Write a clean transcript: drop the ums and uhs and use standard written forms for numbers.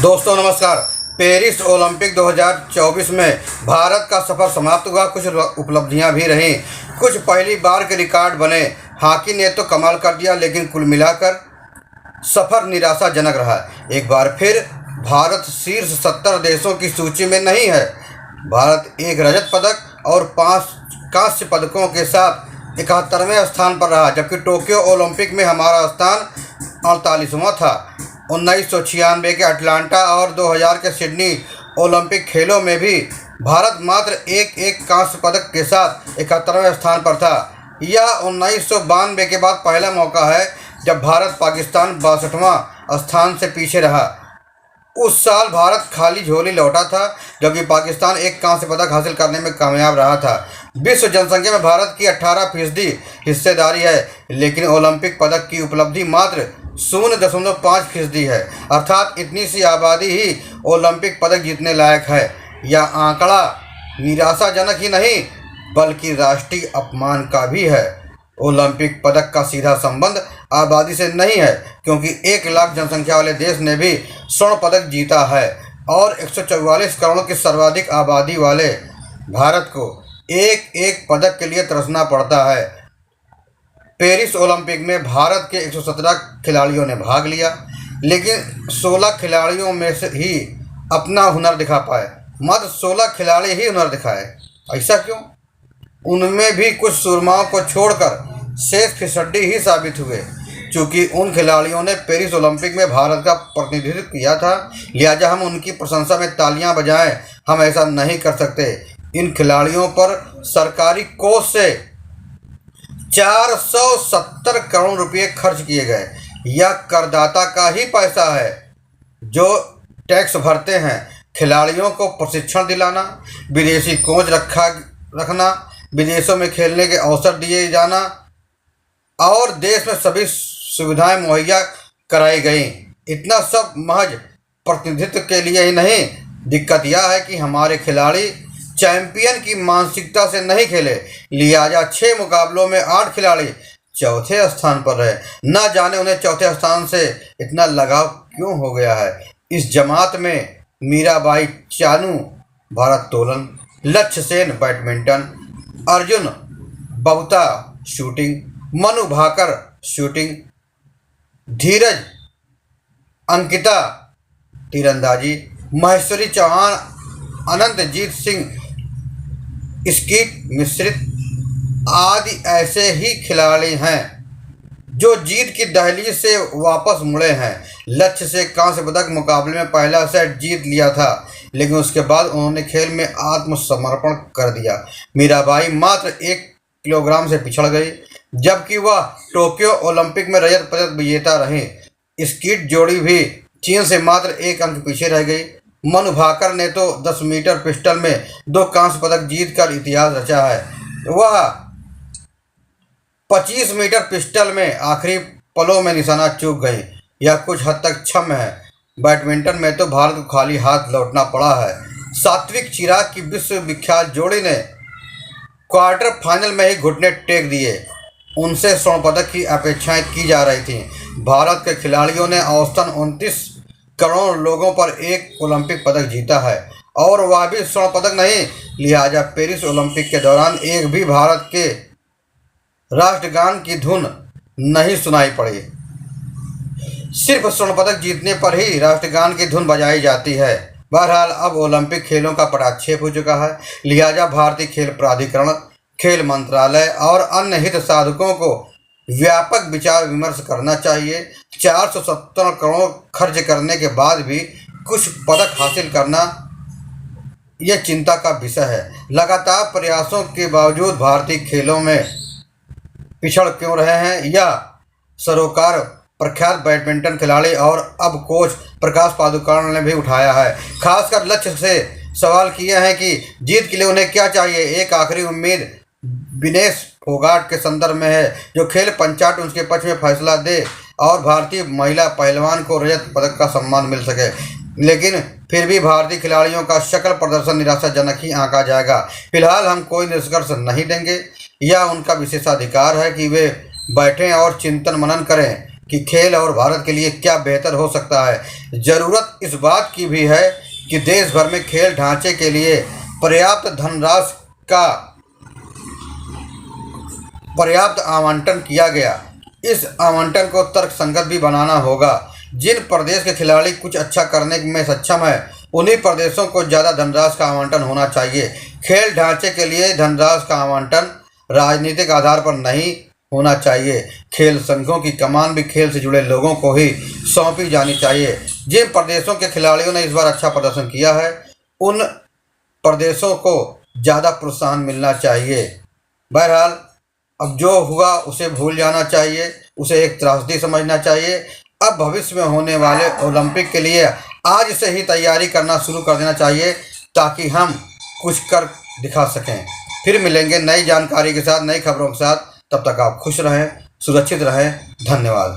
दोस्तों नमस्कार। Paris Olympic 2024 में भारत का सफर समाप्त हुआ। कुछ उपलब्धियां भी रहीं, कुछ पहली बार के रिकॉर्ड बने। हॉकी ने तो कमाल कर दिया, लेकिन कुल मिलाकर सफर निराशाजनक रहा। एक बार फिर भारत शीर्ष 70 देशों की सूची में नहीं है। भारत एक रजत पदक और 5 कांस्य पदकों के साथ 71वें स्थान पर रहा, जबकि टोक्यो ओलंपिक में हमारा स्थान 48वां था। 1996 के अटलांटा और 2000 के सिडनी ओलंपिक खेलों में भी भारत मात्र एक कांस्य पदक के साथ 71वें स्थान पर था। यह 1992 के बाद पहला मौका है जब भारत पाकिस्तान 62वां स्थान से पीछे रहा। उस साल भारत खाली झोली लौटा था, जबकि पाकिस्तान एक कांस्य पदक हासिल करने में कामयाब रहा था। विश्व जनसंख्या में भारत की 18% हिस्सेदारी है, लेकिन ओलंपिक पदक की उपलब्धि मात्र 0.5% है। अर्थात इतनी सी आबादी ही ओलंपिक पदक जीतने लायक है। यह आंकड़ा निराशाजनक ही नहीं, बल्कि राष्ट्रीय अपमान का भी है। ओलंपिक पदक का सीधा संबंध आबादी से नहीं है, क्योंकि 1 लाख जनसंख्या वाले देश ने भी स्वर्ण पदक जीता है और 144 करोड़ की सर्वाधिक आबादी वाले भारत को एक पदक के लिए तरसना पड़ता है। पेरिस ओलंपिक में भारत के 117 खिलाड़ियों ने भाग लिया, लेकिन 16 खिलाड़ियों में से ही अपना हुनर दिखा पाए। मात्र 16 खिलाड़ी ही हुनर दिखाए। ऐसा क्यों? उनमें भी कुछ सुरमाओं को छोड़कर शेष फिसड्डी ही साबित हुए। चूँकि उन खिलाड़ियों ने पेरिस ओलंपिक में भारत का प्रतिनिधित्व किया था, लिहाजा हम उनकी प्रशंसा में तालियां बजाएं। हम ऐसा नहीं कर सकते। इन खिलाड़ियों पर सरकारी कोष से 470 करोड़ रुपये खर्च किए गए। यह करदाता का ही पैसा है जो टैक्स भरते हैं। खिलाड़ियों को प्रशिक्षण दिलाना, विदेशी कोच रखना, विदेशों में खेलने के अवसर दिए जाना और देश में सभी सुविधाएं मुहैया कराई गई। इतना सब महज प्रतिनिधित्व के लिए ही नहीं। दिक्कत यह है कि हमारे खिलाड़ी चैंपियन की मानसिकता से नहीं खेले, लिहाजा 6 मुकाबलों में 8 खिलाड़ी चौथे स्थान पर रहे। न जाने उन्हें चौथे स्थान से इतना लगाव क्यों हो गया है। इस जमात में मीराबाई चानू भारोत्तोलन, Lakshya Sen badminton, Arjun Babuta shooting, Manu Bhaker shooting, Dhiraj Ankita तीरंदाजी, महेश्वरी चौहान, अनंतजीत सिंह स्कीट मिश्रित आदि ऐसे ही खिलाड़ी हैं जो जीत की दहलीज से वापस मुड़े हैं। लक्ष्य से कांस्य पदक मुकाबले में पहला सेट जीत लिया था, लेकिन उसके बाद उन्होंने खेल में आत्मसमर्पण कर दिया। मीराबाई मात्र 1 किलोग्राम से पिछड़ गई, जबकि वह टोक्यो ओलंपिक में रजत पदक विजेता रहे। स्कीट जोड़ी भी चीन से मात्र 1 अंक पीछे रह गई। मनु भाकर ने तो 10 मीटर पिस्टल में 2 कांस्य पदक जीतकर इतिहास रचा है। वह 25 मीटर पिस्टल में आखिरी पलों में निशाना चूक गई। यह कुछ हद तक क्षम्य है। बैडमिंटन में तो भारत को खाली हाथ लौटना पड़ा है। सात्विक चिराग की विश्व विख्यात जोड़ी ने क्वार्टर फाइनल में ही घुटने टेक दिए। उनसे स्वर्ण पदक की अपेक्षाएं की जा रही थीं। भारत के खिलाड़ियों ने औसतन 29 करोड़ लोगों पर एक ओलंपिक पदक जीता है, और वह भी स्वर्ण पदक नहीं। लिहाजा पेरिस ओलंपिक के दौरान एक भी भारत के राष्ट्रगान की धुन नहीं सुनाई पड़ी। सिर्फ स्वर्ण पदक जीतने पर ही राष्ट्रगान की धुन बजाई जाती है। बहरहाल अब ओलंपिक खेलों का पटाक्षेप हो चुका है, लिहाजा भारतीय खेल प्राधिकरण, खेल मंत्रालय और अन्य हित साधकों को व्यापक विचार विमर्श करना चाहिए। 470 करोड़ खर्च करने के बाद भी कुछ पदक हासिल करना यह चिंता का विषय है। लगातार प्रयासों के बावजूद भारतीय खेलों में पिछड़ क्यों रहे हैं, यह सरोकार प्रख्यात बैडमिंटन खिलाड़ी और अब कोच प्रकाश पादुकोण ने भी उठाया है। खासकर लक्ष्य से सवाल किए हैं कि जीत के लिए उन्हें क्या चाहिए। एक आखिरी उम्मीद विनेश फोगाट के संदर्भ में है, जो खेल पंचायत उसके पक्ष में फैसला दे और भारतीय महिला पहलवान को रजत पदक का सम्मान मिल सके। लेकिन फिर भी भारतीय खिलाड़ियों का शकल प्रदर्शन निराशाजनक ही आंका जाएगा। फिलहाल हम कोई निष्कर्ष नहीं देंगे। यह उनका विशेषाधिकार है कि वे बैठें और चिंतन मनन करें। कि खेल और भारत के लिए क्या बेहतर हो सकता है। ज़रूरत इस बात की भी है कि देश भर में खेल ढांचे के लिए पर्याप्त धनराशि का पर्याप्त आवंटन किया गया। इस आवंटन को तर्कसंगत भी बनाना होगा। जिन प्रदेश के खिलाड़ी कुछ अच्छा करने में सक्षम है, उन्हीं प्रदेशों को ज़्यादा धनराशि का आवंटन होना चाहिए। खेल ढांचे के लिए धनराशि का आवंटन राजनीतिक आधार पर नहीं होना चाहिए। खेल संघों की कमान भी खेल से जुड़े लोगों को ही सौंपी जानी चाहिए। जिन प्रदेशों के खिलाड़ियों ने इस बार अच्छा प्रदर्शन किया है, उन प्रदेशों को ज़्यादा प्रोत्साहन मिलना चाहिए। बहरहाल, अब जो हुआ उसे भूल जाना चाहिए, उसे एक त्रासदी समझना चाहिए। अब भविष्य में होने वाले ओलंपिक के लिए आज से ही तैयारी करना शुरू कर देना चाहिए, ताकि हम कुछ कर दिखा सकें। फिर मिलेंगे नई जानकारी के साथ, नई खबरों के साथ। तब तक आप खुश रहें, सुरक्षित रहें। धन्यवाद।